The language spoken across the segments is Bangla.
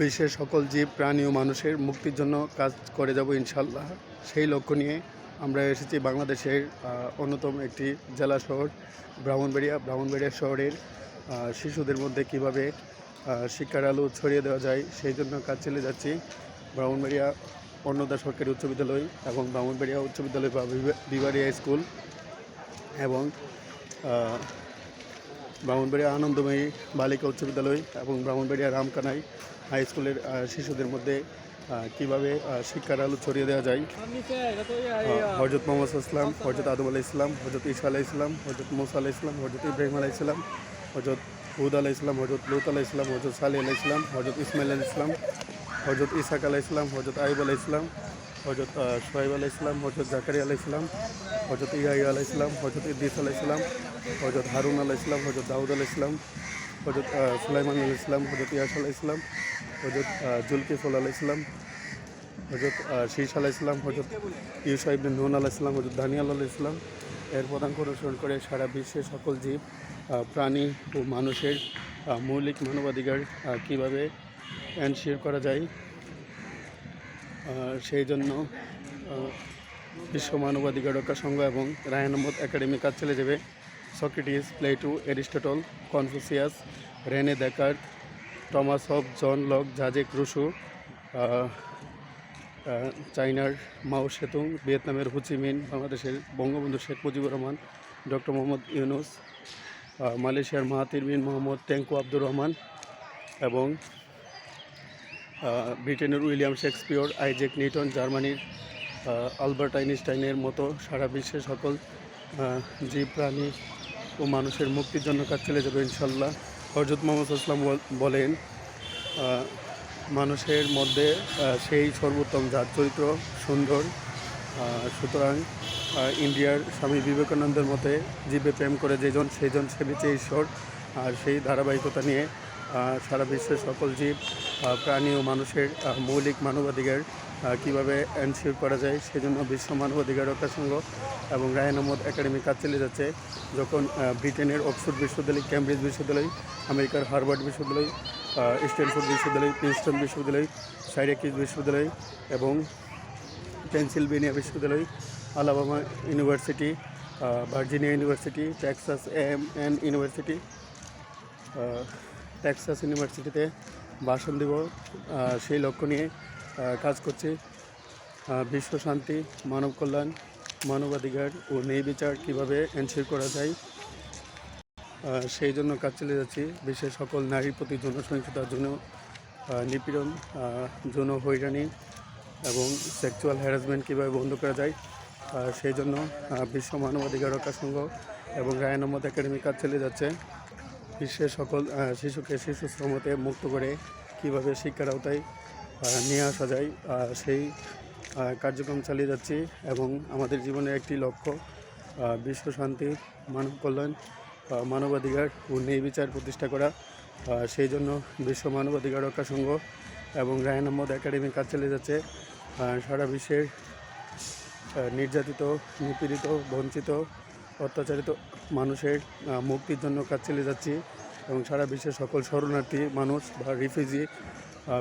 বিশ্বের সকল জীব প্রাণী ও মানুষের মুক্তির জন্য কাজ করে যাব ইনশাল্লাহ। সেই লক্ষ্য নিয়ে আমরা এসেছি বাংলাদেশের অন্যতম একটি জেলা শহর ব্রাহ্মণবাড়িয়া শহরের শিশুদের মধ্যে কিভাবে শিক্ষার আলো ছড়িয়ে দেওয়া যায় সেই জন্য কাজ চালিয়ে যাচ্ছি। ব্রাহ্মণবাড়িয়া অন্নদা সরকারি উচ্চ বিদ্যালয় এবং ব্রাহ্মণবাড়িয়া উচ্চ বিদ্যালয় বা বিবাড়িয়া স্কুল এবং ব্রাহ্মণবাড়িয়া আনন্দময়ী বালিকা উচ্চ বিদ্যালয় এবং ব্রাহ্মণবাড়িয়া রামকানাই হাই স্কুলের শিশুদের মধ্যে কীভাবে শিক্ষার আলো ছড়িয়ে দেওয়া যায়। হজরত মোহাম্মদ ইসলাম, হজরত আদম আলাহ ইসলাম, হজরত ঈসা আলাহ ইসলাম, হজরত মুসা আলাহ ইসলাম, হজরত ইব্রাহিম আলাহ ইসলাম, হজরত হুদ আলাহ ইসলাম, হজরত লুত আলাহ ইসলাম, হজরত সালেহ আলাহ ইসলাম, হজরত ইসমাইল আলাহ ইসলাম, হজরত ইসাক আলাহ ইসলাম, হজরত আইব আলাহ ইসলাম, হজরত সোহাইব আলাহ ইসলাম, হজরত জাকারিয়া আলাহ ইসলাম, হজরত ইয়াহিয়া আলাহ ইসলাম, হজরত ইদ্রিস আলাহ ইসলাম, হজরত হারুন আলাহ ইসলাম, হজরত দাউদ আলাহ ইসলাম, হজরত সুলাইমান আলাহ ইসলাম, হজরত ইয়াস আলাহ ইসলাম, হজরত জুলকিফুল আলাহ ইসলাম, হজরত শীষ আলাহ ইসলাম, হজরত ইউসা ইবনে নুন আলাহ ইসলাম, হজরত দানিয়াল আলাহ ইসলাম এর প্রধান অনুসরণ করে সারা বিশ্বের সকল জীব প্রাণী ও মানুষের মৌলিক মানবাধিকার কীভাবে এনশিওর করা যায় সেই জন্য বিশ্ব মানবাধিকার রক্ষা সংঘ এবং রায়ান আহমদ একাডেমি কাজ চলে যাবে। Socrates, Plato, Aristotle, Confucius, Rene Descartes, Thomas Hobbes, John lock, জাজেক Russo, চায়নার মাও সেতুং, ভিয়েতনামের হুচিমিন, বাংলাদেশের বঙ্গবন্ধু শেখ মুজিবুর রহমান, ডক্টর মোহাম্মদ ইউনুস, মালয়েশিয়ার মাহাতির বিন মোহাম্মদ টেঙ্কু আব্দুর রহমান এবং ব্রিটেনের উইলিয়াম শেক্সপিয়র, আইজ্যাক নিউটন, জার্মানির আলবার্ট আইনস্টাইনের মতো সারা বিশ্বের সকল জীব প্রাণী ও মানুষের মুক্তির জন্য কাজ চলে যাবে ইনশাল্লাহ। হজরত মোহাম্মদ ইসলাম বলেন মানুষের মধ্যে সেই সর্বোত্তম যার চরিত্র সুন্দর, সুতরাং ইন্ডিয়ার স্বামী বিবেকানন্দের মতে জীবে প্রেম করে যেজন সেজন সেবিছে ঈশ্বর। আর সেই ধারাবাহিকতা নিয়ে সারা বিশ্বের সকল জীব প্রাণী ও মানুষের মৌলিক মানবাধিকার কীভাবে এনশিওর করা যায় সেজন্য বিশ্ব মানবাধিকার রক্ষা সংঘ এবং রায়ান আহমদ একাডেমি কাজ চালিয়ে যাচ্ছে। যখন ব্রিটেনের অক্সফোর্ড বিশ্ববিদ্যালয়, ক্যামব্রিজ বিশ্ববিদ্যালয়, আমেরিকার হার্ভার্ড বিশ্ববিদ্যালয়, স্ট্যানফোর্ড বিশ্ববিদ্যালয়, প্রিন্সটন বিশ্ববিদ্যালয়, সাইরাকিউজ বিশ্ববিদ্যালয় এবং পেনসিলভেনিয়া বিশ্ববিদ্যালয়, Alabama university, Virginia university, Texas ইউনিভার্সিটিতে ভাষণ দেব সেই লক্ষ্য নিয়ে কাজ করছি। বিশ্ব শান্তি, মানব কল্যাণ, মানবাধিকার ও ন্যায় বিচার কীভাবে এনশিওর করা যায় সেই জন্য কাজ চালিয়ে যাচ্ছি। বিশ্বের সকল নারীর প্রতি যৌন সহিংসতা, যৌন নিপীড়ন, যৌন হয়রানি এবং সেক্সুয়াল হ্যারাসমেন্ট কীভাবে বন্ধ করা যায় সেই জন্য বিশ্ব মানবাধিকার রক্ষা সংঘ এবং রায়ান আহমদ একাডেমি কাজ চালিয়ে যাচ্ছে। বিশ্বের সকল শিশুকে শিশু শ্রম হতে মুক্ত করে কীভাবে শিক্ষার আওতায় নিয়ে আসা যায় সেই কার্যক্রম চালিয়ে যাচ্ছি এবং আমাদের জীবনের একটি লক্ষ্য বিশ্ব শান্তি, মানব কল্যাণ, মানবাধিকার ও ন্যায় বিচার প্রতিষ্ঠা করা। সেই জন্য বিশ্ব মানবাধিকার রক্ষা সংঘ এবং রায়ান আহমদ একাডেমি কাজ চালিয়ে যাচ্ছে। সারা বিশ্বের নির্যাতিত, নিপীড়িত, বঞ্চিত, অত্যাচারিত মানুষের মুক্তির জন্য কাজ চালিয়ে যাচ্ছি এবং সারা বিশ্বের সকল শরণার্থী মানুষ বা রিফিউজি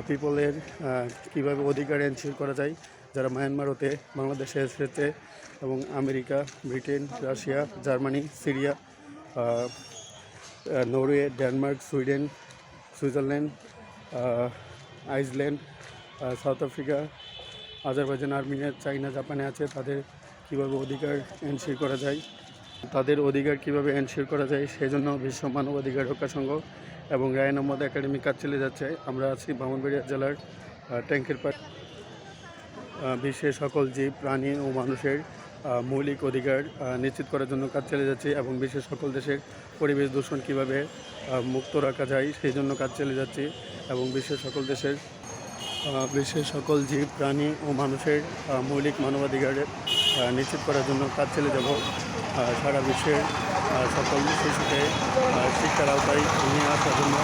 পিপলের কীভাবে অধিকার এনশিওর করা যায় যারা মায়ানমার হতে বাংলাদেশে এসেছে এবং America, Britain, Russia, Germany, Syria, Norway, Denmark, Sweden, Switzerland, Iceland, south Africa, Azerbaijan, Armenia, China, জাপানে আছে তাদের কীভাবে অধিকার এনশিওর করা যায়, তাদের অধিকার কীভাবে এনশিওর করা যায় সেই জন্য বিশ্ব মানবাধিকার রক্ষা সংঘ এবং রায়ান আহমদ একাডেমি কাজ চালিয়ে যাচ্ছে। আমরা আছি ব্রাহ্মণবাড়িয়া জেলার ট্যাঙ্কের পাড়। বিশ্বের সকল জীব প্রাণী ও মানুষের মৌলিক অধিকার নিশ্চিত করার জন্য কাজ চালিয়ে যাচ্ছে এবং বিশ্বের সকল দেশের পরিবেশ দূষণ কীভাবে মুক্ত রাখা যায় সেই জন্য কাজ চালিয়ে যাচ্ছে এবং বিশ্বের সকল জীব প্রাণী ও মানুষের মৌলিক মানবাধিকার নিশ্চিত করার জন্য কাজ চালিয়ে যাব। সারা বিশ্বের সকল শিশুকে শিক্ষার আওতায় নিয়ে আসার জন্য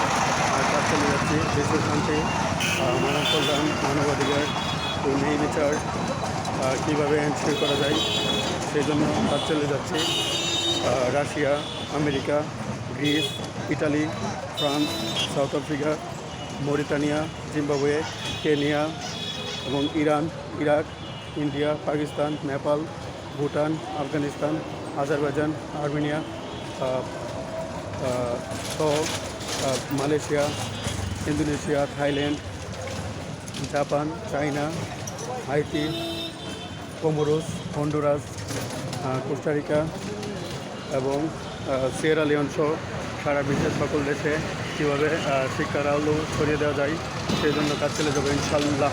কাজ চালিয়ে যাচ্ছি। বিশ্ব শান্তি, মানব কল্যাণ, মানবাধিকার ও ন্যায় বিচার কীভাবে এনশিওর করা যায় সেই জন্য কাজ চালিয়ে যাচ্ছি। Russia, America, Greece, Italy, France, South Africa, Mauritania, Zimbabwe, Kenya এবং Iran, Iraq, India, Pakistan, Nepal, Bhutan, Afghanistan, Azerbaijan, Armenia আহ, আহ, সহ Malaysia, Indonesia, Thailand, Japan, China, Haiti, Comoros, Honduras, Costa Rica এবং সিয়েরা লিওন সহ সারা বিশ্বের সকল দেশে কীভাবে শিক্ষার আলো ছড়িয়ে দেওয়া যায় সেই জন্য কাজ চলে যাবে ইনশাআল্লাহ।